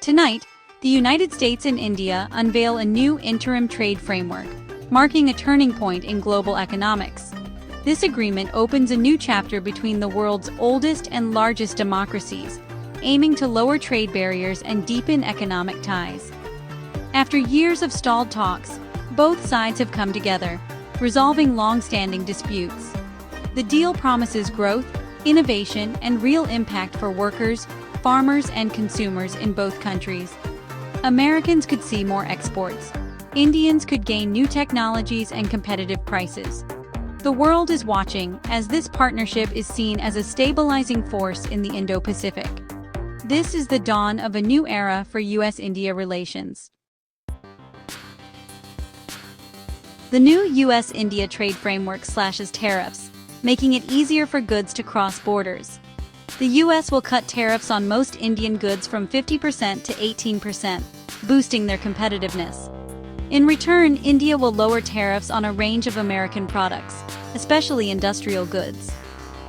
Tonight, the United States and India unveil a new interim trade framework, marking a turning point in global economics. This agreement opens a new chapter between the world's oldest and largest democracies, aiming to lower trade barriers and deepen economic ties. After years of stalled talks, both sides have come together, resolving long-standing disputes. The deal promises growth, innovation, and real impact for workers, farmers, and consumers in both countries. Americans could see more exports. Indians could gain new technologies and competitive prices. The world is watching, as this partnership is seen as a stabilizing force in the Indo-Pacific. This is the dawn of a new era for U.S.-India relations. The new U.S.-India trade framework slashes tariffs, making it easier for goods to cross borders. The U.S. will cut tariffs on most Indian goods from 50% to 18%, boosting their competitiveness. In return, India will lower tariffs on a range of American products, especially industrial goods.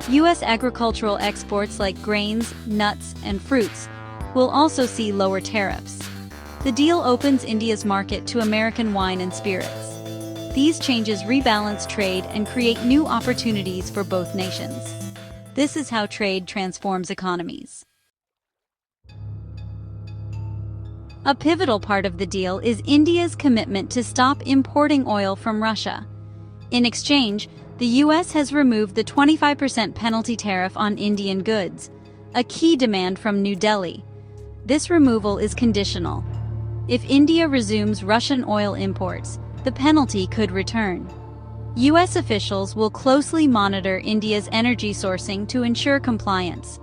U.S. agricultural exports like grains, nuts, and fruits will also see lower tariffs. The deal opens India's market to American wine and spirits. These changes rebalance trade and create new opportunities for both nations. This is how trade transforms economies. A pivotal part of the deal is India's commitment to stop importing oil from Russia. In exchange, the U.S. has removed the 25% penalty tariff on Indian goods, a key demand from New Delhi. This removal is conditional. If India resumes Russian oil imports, the penalty could return. U.S. officials will closely monitor India's energy sourcing to ensure compliance.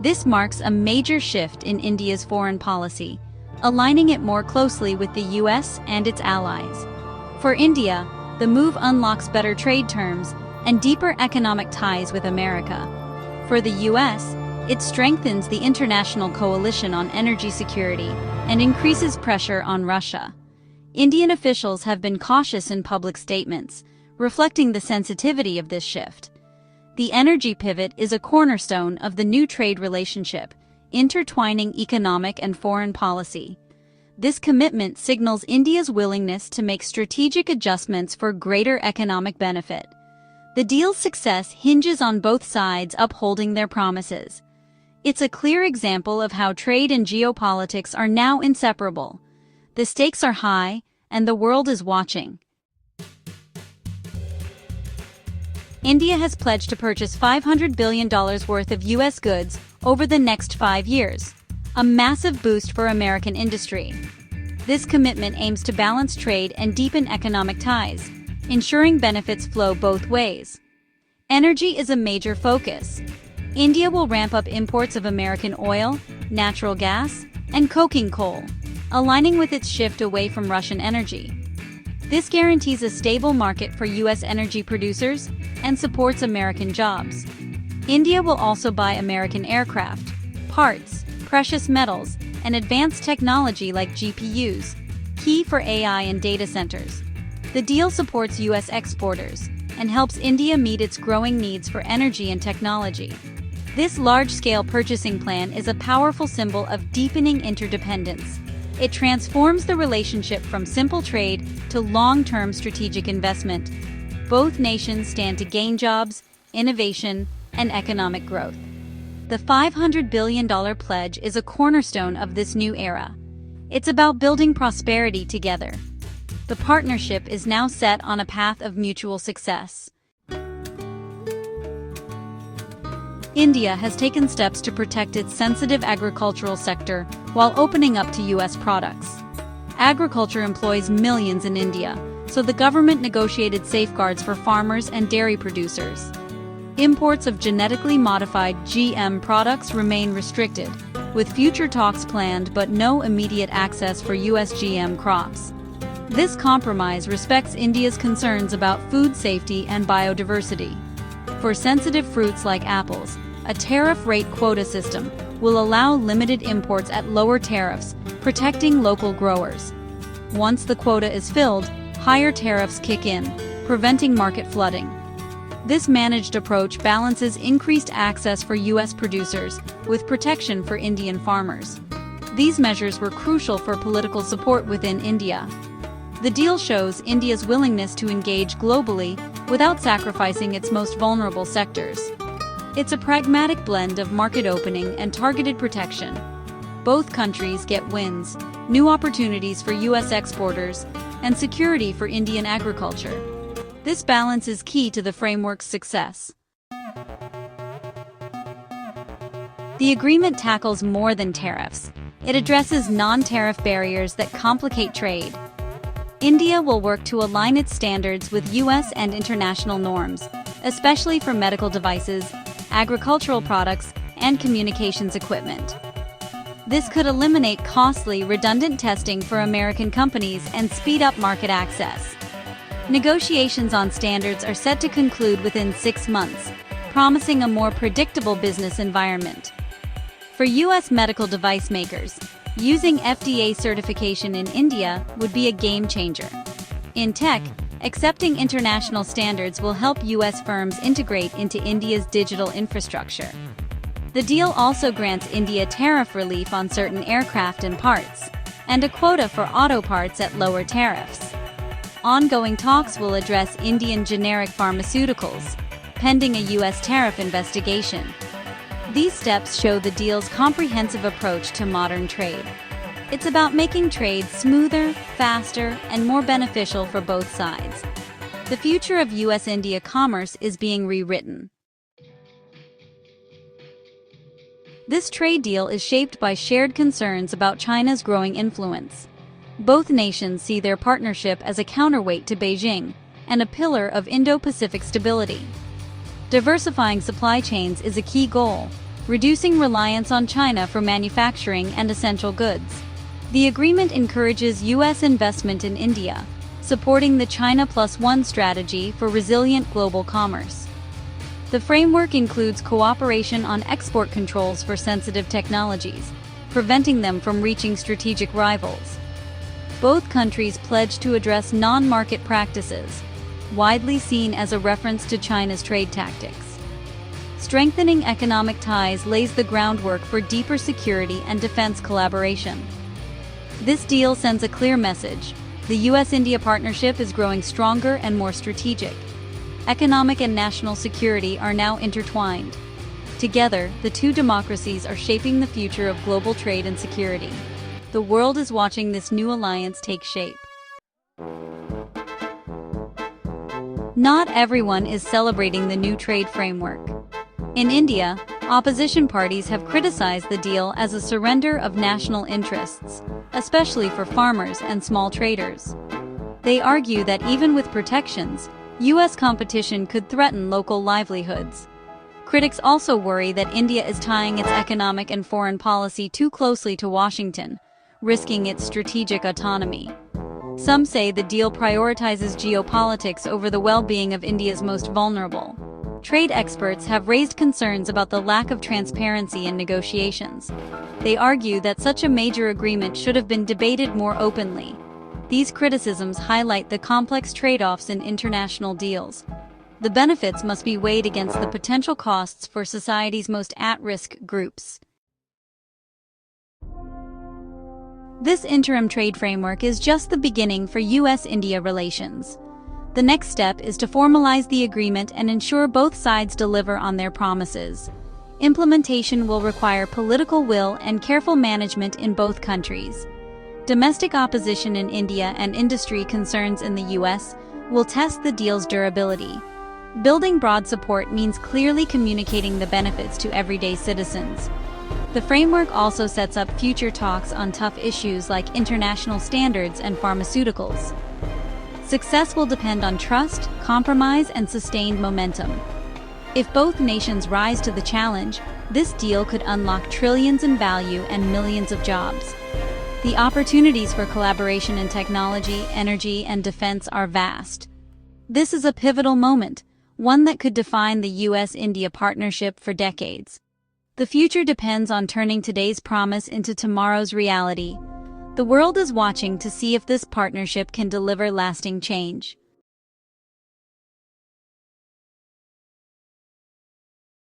This marks a major shift in India's foreign policy, aligning it more closely with the U.S. and its allies. For India, the move unlocks better trade terms and deeper economic ties with America. For the U.S., it strengthens the international coalition on energy security and increases pressure on Russia. Indian officials have been cautious in public statements, reflecting the sensitivity of this shift. The energy pivot is a cornerstone of the new trade relationship, intertwining economic and foreign policy. This commitment signals India's willingness to make strategic adjustments for greater economic benefit. The deal's success hinges on both sides upholding their promises. It's a clear example of how trade and geopolitics are now inseparable. The stakes are high, and the world is watching. India has pledged to purchase $500 billion worth of U.S. goods over the next 5 years, a massive boost for American industry. This commitment aims to balance trade and deepen economic ties, ensuring benefits flow both ways. Energy is a major focus. India will ramp up imports of American oil, natural gas, and coking coal, aligning with its shift away from Russian energy. This guarantees a stable market for U.S. energy producers and supports American jobs. India will also buy American aircraft, parts, precious metals, and advanced technology like GPUs, key for AI and data centers. The deal supports U.S. exporters and helps India meet its growing needs for energy and technology. This large-scale purchasing plan is a powerful symbol of deepening interdependence. It transforms the relationship from simple trade to long-term strategic investment. Both nations stand to gain jobs, innovation, and economic growth. The $500 billion pledge is a cornerstone of this new era. It's about building prosperity together. The partnership is now set on a path of mutual success. India has taken steps to protect its sensitive agricultural sector while opening up to U.S. products. Agriculture employs millions in India, so the government negotiated safeguards for farmers and dairy producers. Imports of genetically modified GM products remain restricted, with future talks planned but no immediate access for U.S. GM crops. This compromise respects India's concerns about food safety and biodiversity. For sensitive fruits like apples, a tariff rate quota system will allow limited imports at lower tariffs, protecting local growers. Once the quota is filled, higher tariffs kick in, preventing market flooding. This managed approach balances increased access for U.S. producers with protection for Indian farmers. These measures were crucial for political support within India. The deal shows India's willingness to engage globally without sacrificing its most vulnerable sectors. It's a pragmatic blend of market opening and targeted protection. Both countries get wins, new opportunities for U.S. exporters, and security for Indian agriculture. This balance is key to the framework's success. The agreement tackles more than tariffs. It addresses non-tariff barriers that complicate trade. India will work to align its standards with U.S. and international norms, especially for medical devices, agricultural products, and communications equipment. This could eliminate costly, redundant testing for American companies and speed up market access. Negotiations on standards are set to conclude within 6 months, promising a more predictable business environment. For U.S. medical device makers, using FDA certification in India would be a game changer. In tech, accepting international standards will help U.S. firms integrate into India's digital infrastructure. The deal also grants India tariff relief on certain aircraft and parts, and a quota for auto parts at lower tariffs. Ongoing talks will address Indian generic pharmaceuticals, pending a U.S. tariff investigation. These steps show the deal's comprehensive approach to modern trade. It's about making trade smoother, faster, and more beneficial for both sides. The future of U.S.-India commerce is being rewritten. This trade deal is shaped by shared concerns about China's growing influence. Both nations see their partnership as a counterweight to Beijing and a pillar of Indo-Pacific stability. Diversifying supply chains is a key goal, reducing reliance on China for manufacturing and essential goods. The agreement encourages U.S. investment in India, supporting the China Plus One strategy for resilient global commerce. The framework includes cooperation on export controls for sensitive technologies, preventing them from reaching strategic rivals. Both countries pledge to address non-market practices, widely seen as a reference to China's trade tactics. Strengthening economic ties lays the groundwork for deeper security and defense collaboration. This deal sends a clear message: the U.S.-India partnership is growing stronger and more strategic. Economic and national security are now intertwined. Together, the two democracies are shaping the future of global trade and security. The world is watching this new alliance take shape. Not everyone is celebrating the new trade framework. In India, opposition parties have criticized the deal as a surrender of national interests, especially for farmers and small traders. They argue that even with protections, U.S. competition could threaten local livelihoods. Critics also worry that India is tying its economic and foreign policy too closely to Washington, risking its strategic autonomy. Some say the deal prioritizes geopolitics over the well-being of India's most vulnerable. Trade experts have raised concerns about the lack of transparency in negotiations. They argue that such a major agreement should have been debated more openly. These criticisms highlight the complex trade-offs in international deals. The benefits must be weighed against the potential costs for society's most at-risk groups. This interim trade framework is just the beginning for U.S.-India relations. The next step is to formalize the agreement and ensure both sides deliver on their promises. Implementation will require political will and careful management in both countries. Domestic opposition in India and industry concerns in the U.S. will test the deal's durability. Building broad support means clearly communicating the benefits to everyday citizens. The framework also sets up future talks on tough issues like international standards and pharmaceuticals. Success will depend on trust, compromise, and sustained momentum. If both nations rise to the challenge, this deal could unlock trillions in value and millions of jobs. The opportunities for collaboration in technology, energy, and defense are vast. This is a pivotal moment, one that could define the U.S.-India partnership for decades. The future depends on turning today's promise into tomorrow's reality. The world is watching to see if this partnership can deliver lasting change.